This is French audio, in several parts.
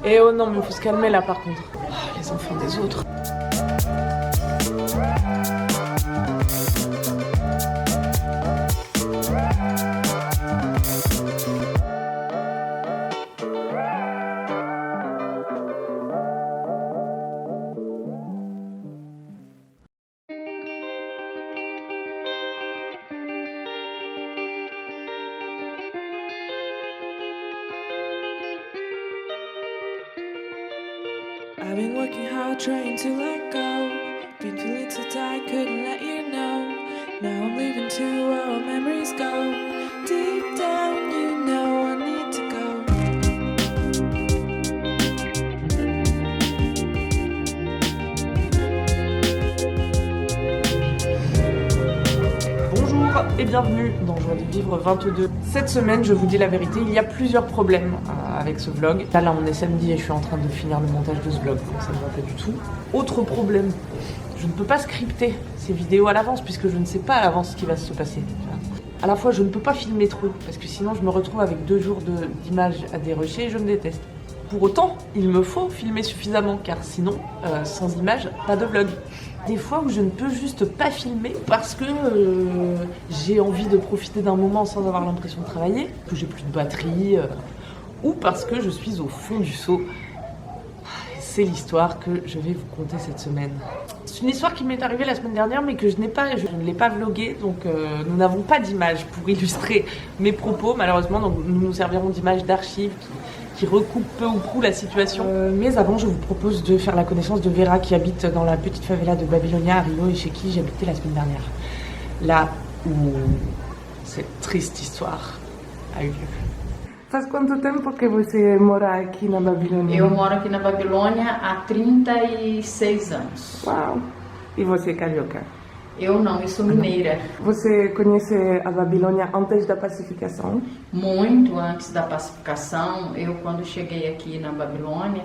Et oh non, mais faut se calmer là par contre. Oh, les enfants des autres. I've been working hard trying to let go. Been feeling so tired, couldn't let you know. Now I'm leaving to where our memories go. Deep down, you know I need to go. Bonjour et bienvenue dans Joie de Vivre 22. Cette semaine, je vous dis la vérité, il y a plusieurs problèmes avec ce vlog. Là, on est samedi et je suis en train de finir le montage de ce vlog, donc ça ne va pas du tout. Autre problème, je ne peux pas scripter ces vidéos à l'avance puisque je ne sais pas à l'avance ce qui va se passer. À la fois, je ne peux pas filmer trop parce que sinon je me retrouve avec 2 jours d'images à dérocher et je me déteste. Pour autant, il me faut filmer suffisamment car sinon, sans images, pas de vlog. Des fois où je ne peux juste pas filmer parce que j'ai envie de profiter d'un moment sans avoir l'impression de travailler, que j'ai plus de batterie, ou parce que je suis au fond du seau. C'est l'histoire que je vais vous conter cette semaine. C'est une histoire qui m'est arrivée la semaine dernière mais que je ne l'ai pas vloguée, donc nous n'avons pas d'image pour illustrer mes propos malheureusement, donc nous nous servirons d'images d'archives qui recoupe peu ou prou la situation. Mais avant, je vous propose de faire la connaissance de Vera qui habite dans la petite favela de Babilonia à Rio et chez qui j'habitais la semaine dernière. Là où cette triste histoire a eu lieu. Faz quanto tempo que você mora aqui na Babilônia? Eu moro aqui na Babilônia há 36 anos. Uau! E você é carioca? Eu não, eu sou mineira. Você conhece a Babilônia antes da pacificação? Muito antes da pacificação, eu quando cheguei aqui na Babilônia,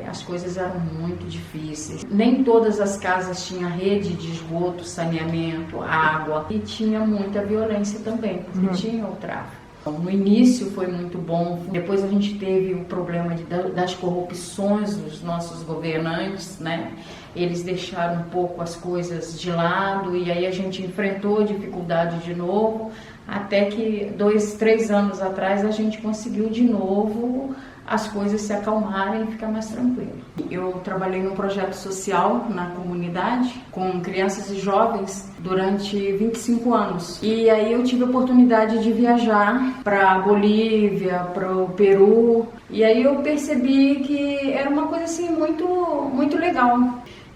as coisas eram muito difíceis. Nem todas as casas tinham rede de esgoto, saneamento, água. E tinha muita violência também, porque tinha o tráfico. No início foi muito bom, depois a gente teve o problema das corrupções dos nossos governantes, né? Eles deixaram um pouco as coisas de lado e aí a gente enfrentou dificuldade de novo, até que 2, 3 anos atrás a gente conseguiu de novo as coisas se acalmarem e ficar mais tranquilo. Eu trabalhei num projeto social na comunidade com crianças e jovens durante 25 anos. E aí eu tive a oportunidade de viajar para a Bolívia, para o Peru. E aí eu percebi que era uma coisa assim muito legal.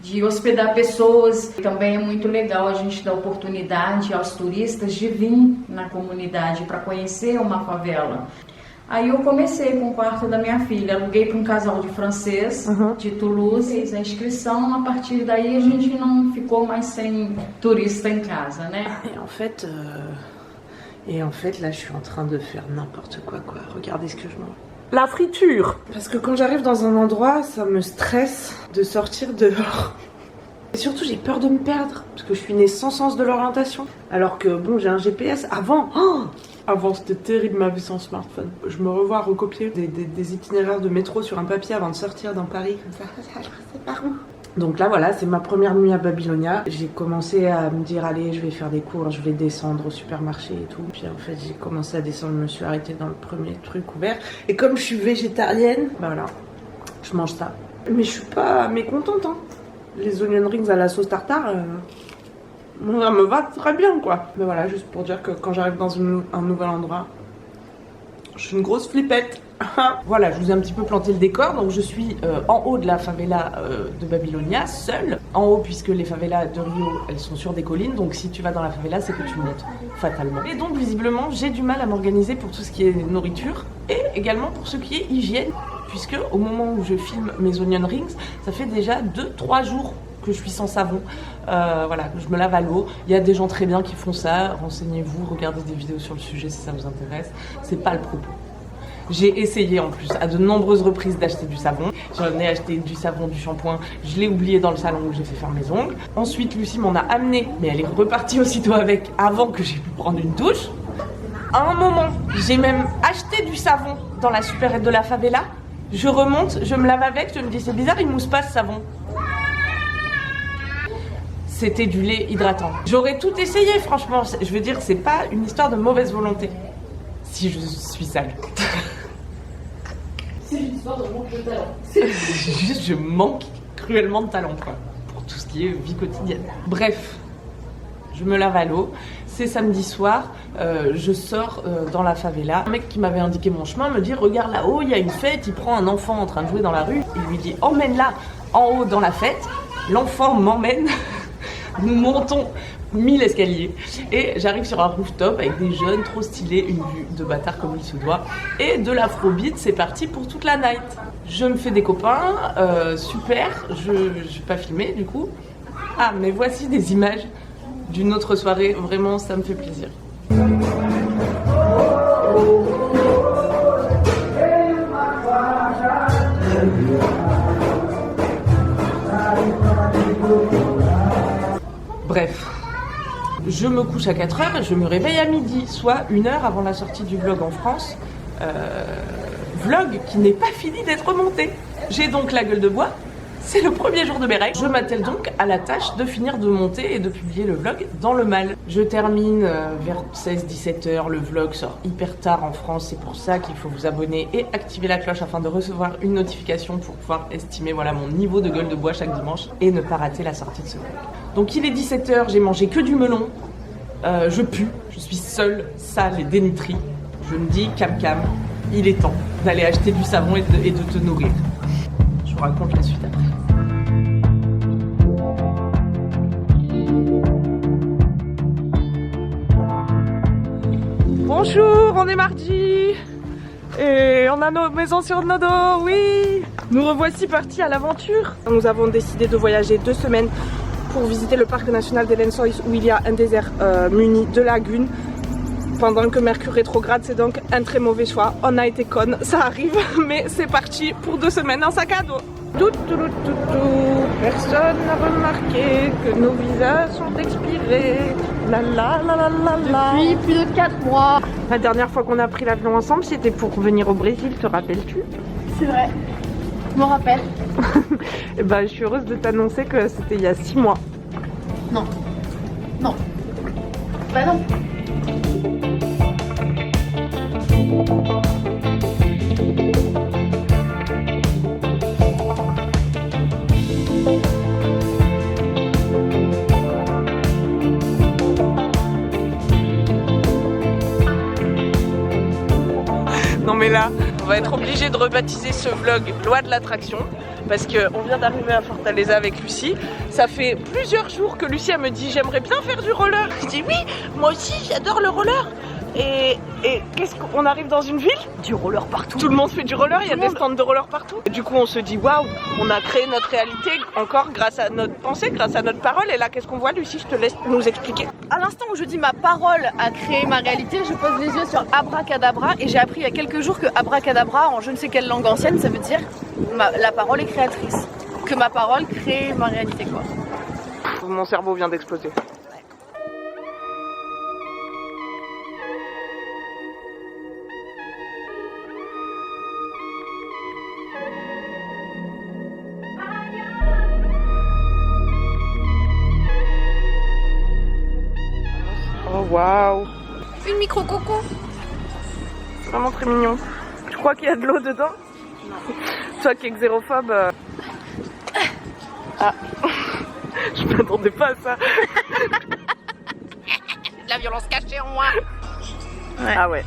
De hospedar pessoas. Também é muito legal a gente dar oportunidade aos turistas de vir na comunidade para conhecer uma favela. Aí eu comecei com o quarto da minha filha, aluguei para um casal de francês de Toulouse, fez a inscrição, a partir daí a gente não ficou mais sem turista em casa, né? Et en fait, là, je suis en train de faire n'importe quoi. Regardez ce que je mange. La friture! Parce que quand j'arrive dans un endroit, ça me stresse de sortir dehors. Et surtout, j'ai peur de me perdre, parce que je suis née sans sens de l'orientation. Alors que, bon, j'ai un GPS. Avant, c'était terrible ma vie sans smartphone. Je me revois recopier des itinéraires de métro sur un papier avant de sortir dans Paris, comme ça, je sais par où. Donc là, voilà, c'est ma première nuit à Babylonia. J'ai commencé à me dire, allez, je vais faire des cours, je vais descendre au supermarché et tout. Puis en fait, j'ai commencé à descendre, je me suis arrêtée dans le premier truc ouvert. Et comme je suis végétarienne, bah voilà, je mange ça. Mais je suis pas mécontente, hein. Les onion rings à la sauce tartare, ça me va très bien, quoi. Mais voilà, juste pour dire que quand j'arrive dans un nouvel endroit, je suis une grosse flippette. Voilà, je vous ai un petit peu planté le décor. Donc je suis en haut de la favela de Babylonia, seule. En haut, puisque les favelas de Rio, elles sont sur des collines. Donc si tu vas dans la favela, c'est que tu montes, fatalement. Et donc visiblement, j'ai du mal à m'organiser pour tout ce qui est nourriture. Et également pour ce qui est hygiène. Puisque au moment où je filme mes onion rings, ça fait déjà 2-3 jours que je suis sans savon. Voilà, je me lave à l'eau. Il y a des gens très bien qui font ça. Renseignez-vous, regardez des vidéos sur le sujet si ça vous intéresse. C'est pas le propos. J'ai essayé en plus à de nombreuses reprises d'acheter du savon. J'en ai acheté du savon, du shampoing. Je l'ai oublié dans le salon où j'ai fait faire mes ongles. Ensuite, Lucie m'en a amené, mais elle est repartie aussitôt avec avant que j'ai pu prendre une douche. À un moment, j'ai même acheté du savon dans la supérette de la favela. Je remonte, je me lave avec, je me dis c'est bizarre, il mousse pas ce savon. C'était du lait hydratant. J'aurais tout essayé, franchement. Je veux dire, c'est pas une histoire de mauvaise volonté. Si je suis sale. C'est une histoire de manque de talent. Juste, je manque cruellement de talent, quoi. Pour tout ce qui est vie quotidienne. Bref, je me lave à l'eau. C'est samedi soir, je sors dans la favela. Un mec qui m'avait indiqué mon chemin me dit « Regarde là-haut, il y a une fête. » Il prend un enfant en train de jouer dans la rue. Il lui dit « Emmène-la en haut dans la fête. » L'enfant m'emmène. Nous montons 1000 escaliers et j'arrive sur un rooftop avec des jeunes trop stylés, une vue de bâtard comme il se doit et de l'afrobeat. C'est parti pour toute la night. Je me fais des copains, super, je vais pas filmer du coup. Ah, mais voici des images d'une autre soirée, vraiment ça me fait plaisir. Bref, je me couche à 4h et je me réveille à midi, soit 1 heure avant la sortie du vlog en France. Vlog qui n'est pas fini d'être monté. J'ai donc la gueule de bois, c'est le premier jour de mes règles. Je m'attelle donc à la tâche de finir de monter et de publier le vlog dans le mal. Je termine vers 16-17 h, le vlog sort hyper tard en France, c'est pour ça qu'il faut vous abonner et activer la cloche afin de recevoir une notification pour pouvoir estimer voilà, mon niveau de gueule de bois chaque dimanche et ne pas rater la sortie de ce vlog. Donc il est 17 h, j'ai mangé que du melon, je pue, je suis seule, sale et dénutrie. Je me dis, cam, il est temps d'aller acheter du savon et de te nourrir. Je vous raconte la suite après. Bonjour, on est mardi et on a nos maisons sur nos dos, oui. Nous revoici partis à l'aventure. Nous avons décidé de voyager 2 semaines pour visiter le parc national des Lençóis où il y a un désert muni de lagunes. Pendant que Mercure rétrograde, c'est donc un très mauvais choix. On a été connes, ça arrive, mais c'est parti pour 2 semaines en sac à dos. Personne n'a remarqué que nos visas sont expirés. La la la la la la. Depuis plus de 4 mois. La dernière fois qu'on a pris l'avion ensemble, c'était pour venir au Brésil, te rappelles-tu? C'est vrai, je me rappelle. Et ben, je suis heureuse de t'annoncer que c'était il y a 6 mois. Non. Non. Bah non. Non mais là, on va être obligé de rebaptiser ce vlog Loi de l'attraction parce qu'on vient d'arriver à Fortaleza avec Lucie. Ça fait plusieurs jours que Lucie me dit j'aimerais bien faire du roller. Je dis oui, moi aussi j'adore le roller. Et qu'est-ce qu'on arrive dans une ville? Du roller partout. Tout le monde fait du roller, il y a des stands de roller partout. Et du coup on se dit waouh, on a créé notre réalité encore grâce à notre pensée, grâce à notre parole. Et là qu'est-ce qu'on voit, Lucie? Je te laisse nous expliquer. À l'instant où je dis ma parole a créé ma réalité, je pose les yeux sur abracadabra et j'ai appris il y a quelques jours que abracadabra en je ne sais quelle langue ancienne ça veut dire la parole est créatrice. Que ma parole crée ma réalité quoi. Mon cerveau vient d'exploser. Oh waouh! Une micro-coco. Vraiment très mignon. Tu crois qu'il y a de l'eau dedans? Non. Toi qui es xérophobe. Ah! Je m'attendais pas à ça. De la violence cachée en moi. Ouais. Ah ouais.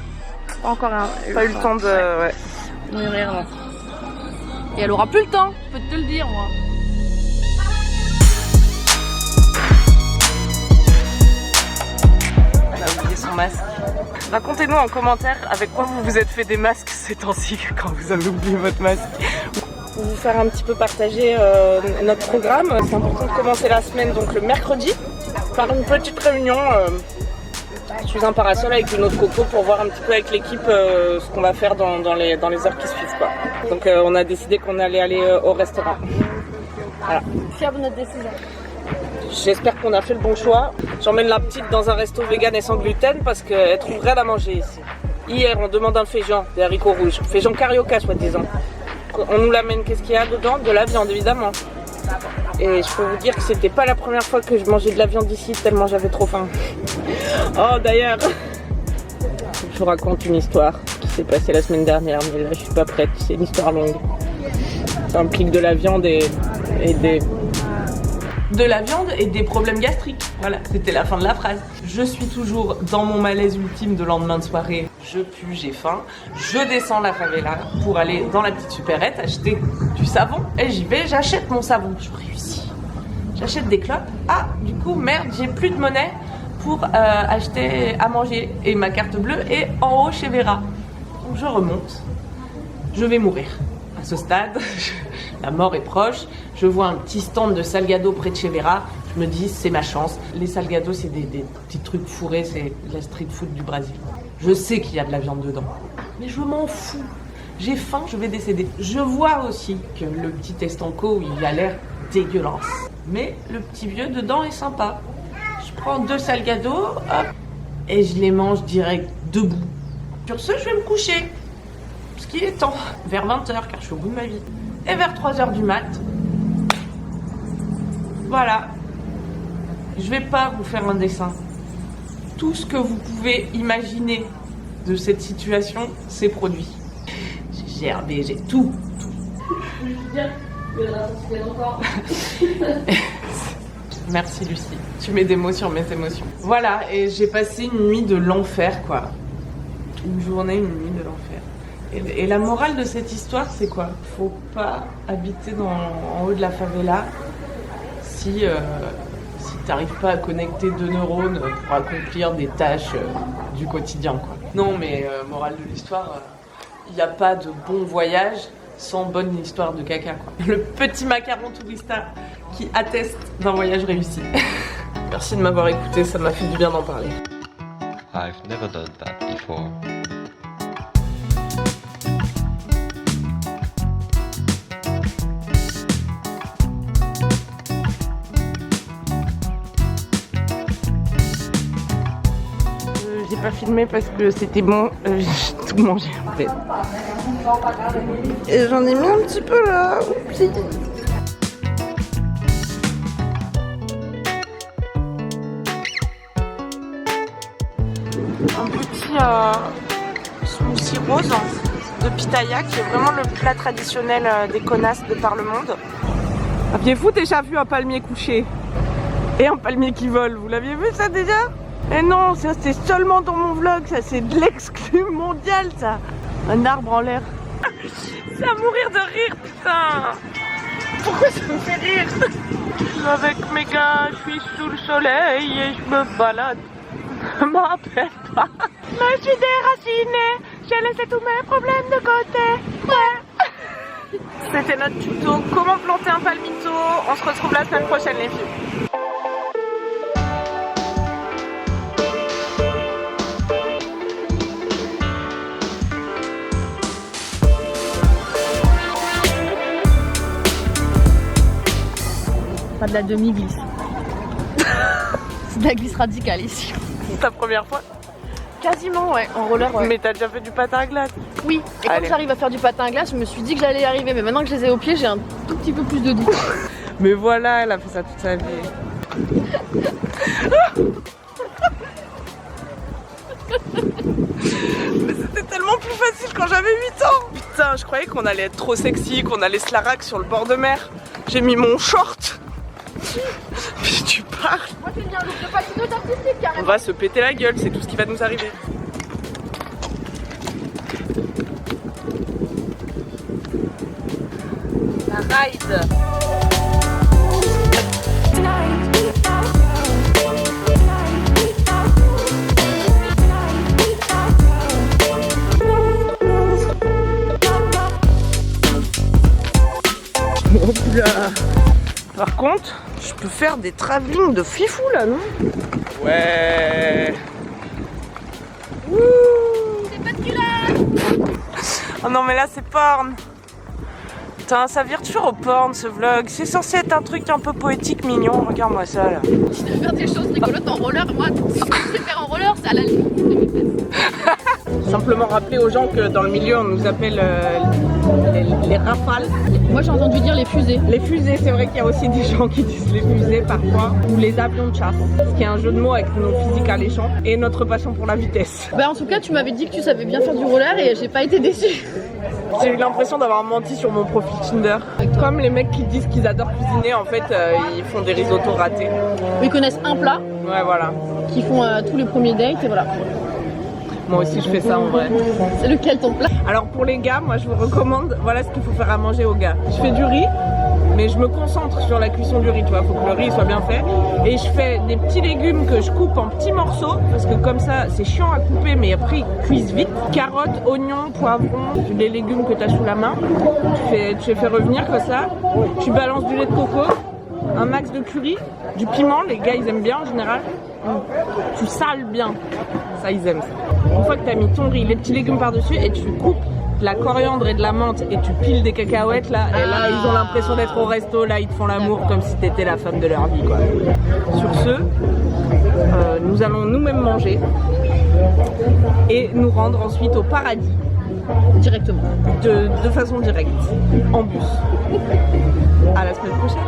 Pas encore un. Pas eu le temps de. Ouais. Mourir non. Et elle aura plus le temps, je peux te le dire moi. Elle a oublié son masque. Racontez-nous en commentaire avec quoi vous vous êtes fait des masques ces temps-ci quand vous avez oublié votre masque. Pour vous faire un petit peu partager notre programme, c'est important de commencer la semaine donc le mercredi par une petite réunion sous un parasol avec une autre coco pour voir un petit peu avec l'équipe ce qu'on va faire dans les heures qui suivent quoi. Donc on a décidé qu'on allait aller au restaurant. Voilà. Fière de notre décision. J'espère qu'on a fait le bon choix. J'emmène la petite dans un resto vegan et sans gluten parce qu'elle trouve rien à manger ici. Hier on demande un féjan, des haricots rouges, féjan carioca soi-disant. on nous l'amène, qu'est-ce qu'il y a dedans? De la viande évidemment. Et je peux vous dire que c'était pas la première fois que je mangeais de la viande ici tellement j'avais trop faim. Oh d'ailleurs, je vous raconte une histoire qui s'est passée la semaine dernière, mais là je suis pas prête, c'est une histoire longue. Ça implique de la viande et des problèmes gastriques. Voilà, c'était la fin de la phrase. Je suis toujours dans mon malaise ultime de lendemain de soirée. Je pue, j'ai faim. Je descends la favela pour aller dans la petite supérette acheter du savon. Et j'y vais, j'achète mon savon. Je réussis. J'achète des clopes. Ah, du coup, merde, j'ai plus de monnaie pour acheter à manger. Et ma carte bleue est en haut chez Vera. Donc je remonte. Je vais mourir. À ce stade, la mort est proche. Je vois un petit stand de salgado près de chez Vera. Je me dis, c'est ma chance. Les salgados, c'est des petits trucs fourrés, c'est la street food du Brésil. Je sais qu'il y a de la viande dedans, mais je m'en fous. J'ai faim, je vais décéder. Je vois aussi que le petit estanco, il a l'air dégueulasse. Mais le petit vieux dedans est sympa. Je prends 2 salgados, hop, et je les mange direct debout. Sur ce, je vais me coucher. Parce qu'il est temps, vers 20h, car je suis au bout de ma vie. Et vers 3h du mat', voilà. Je vais pas vous faire un dessin. Tout ce que vous pouvez imaginer de cette situation, c'est produit. J'ai gerbé, j'ai tout. Merci Lucie, tu mets des mots sur mes émotions. Voilà, et j'ai passé une nuit de l'enfer, quoi. Une journée, une nuit de l'enfer. Et la morale de cette histoire, c'est quoi? Faut pas habiter en haut de la favela si t'arrives pas à connecter 2 neurones pour accomplir des tâches du quotidien, quoi. Non, mais morale de l'histoire, il n'y a pas de bon voyage sans bonne histoire de caca, quoi. Le petit macaron tourista qui atteste d'un voyage réussi. Merci de m'avoir écouté, ça m'a fait du bien d'en parler. I've never done that before. J'ai pas filmé parce que c'était bon, j'ai tout mangé en fait. Et j'en ai mis un petit peu là, oupsie. Un petit smoothie rose de pitaya qui est vraiment le plat traditionnel des connasses de par le monde. Aviez-vous déjà vu un palmier couché et un palmier qui vole? Vous l'aviez vu ça déjà? Et non, ça c'est seulement dans mon vlog, ça c'est de l'exclu mondial ça. Un arbre en l'air. C'est à mourir de rire, putain. Pourquoi ça me fait rire? Avec mes gars, je suis sous le soleil et je me balade. Je m'appelle pas. Je suis déracinée, j'ai laissé tous mes problèmes de côté. Ouais. C'était notre tuto, comment planter un palmito. On se retrouve la semaine prochaine les filles. Pas de la demi-glisse. C'est de la glisse radicale ici. C'est ta première fois? Quasiment, ouais, en roller. Ouais. Mais t'as déjà fait du patin à glace? Oui, et quand j'arrive à faire du patin à glace, je me suis dit que j'allais y arriver, mais maintenant que je les ai au pied, j'ai un tout petit peu plus de doute. Mais voilà, elle a fait ça toute sa vie. Mais c'était tellement plus facile quand j'avais 8 ans. Putain, je croyais qu'on allait être trop sexy, qu'on allait se la raque sur le bord de mer. J'ai mis mon short. Puis tu parles. Moi j'ai mis un look de patineuse artistique carrément. On va se péter la gueule, c'est tout ce qui va nous arriver. La ride. Hop là. Par contre, je peux faire des travelling de fifou là, non? Ouais. Wouh. C'est pas de culotte. Oh non mais là c'est porn. Putain, ça vire toujours au porn ce vlog. C'est censé être un truc un peu poétique, mignon. Regarde-moi ça là. Je vais faire des choses rigolotes en roller. Moi, ce que je sais faire en roller, c'est à la limite de mes fesses. Simplement rappeler aux gens que dans le milieu on nous appelle les rafale. Moi j'ai entendu dire les fusées. Les fusées, c'est vrai qu'il y a aussi des gens qui disent les fusées parfois. Ou les avions de chasse, ce qui est un jeu de mots avec nos physiques alléchants et notre passion pour la vitesse. Bah en tout cas tu m'avais dit que tu savais bien faire du roller et j'ai pas été déçue. J'ai eu l'impression d'avoir menti sur mon profil Tinder. Comme les mecs qui disent qu'ils adorent cuisiner, en fait, ils font des risottos ratés. Ils connaissent un plat, Ouais, voilà. qui font tous les premiers dates et voilà. Moi aussi, je fais ça en vrai. C'est lequel ton plat? Alors pour les gars, moi, je vous recommande, voilà ce qu'il faut faire à manger aux gars. Je fais du riz, mais je me concentre sur la cuisson du riz, tu vois. Faut que le riz soit bien fait. Et je fais des petits légumes que je coupe en petits morceaux, parce que comme ça, c'est chiant à couper, mais après, ils cuisent vite. Carottes, oignons, poivrons, les légumes que tu as sous la main. Tu les fais revenir comme ça. Tu balances du lait de coco, un max de curry, du piment, les gars, ils aiment bien en général. Tu sales bien, ça ils aiment ça. Une fois que tu as mis ton riz, les petits légumes par-dessus et tu coupes de la coriandre et de la menthe et tu piles des cacahuètes là, et là ils ont l'impression d'être au resto, là ils te font l'amour comme si t'étais la femme de leur vie quoi. Sur ce, nous allons nous-mêmes manger et nous rendre ensuite au paradis. Directement. De façon directe, en bus. À la semaine prochaine.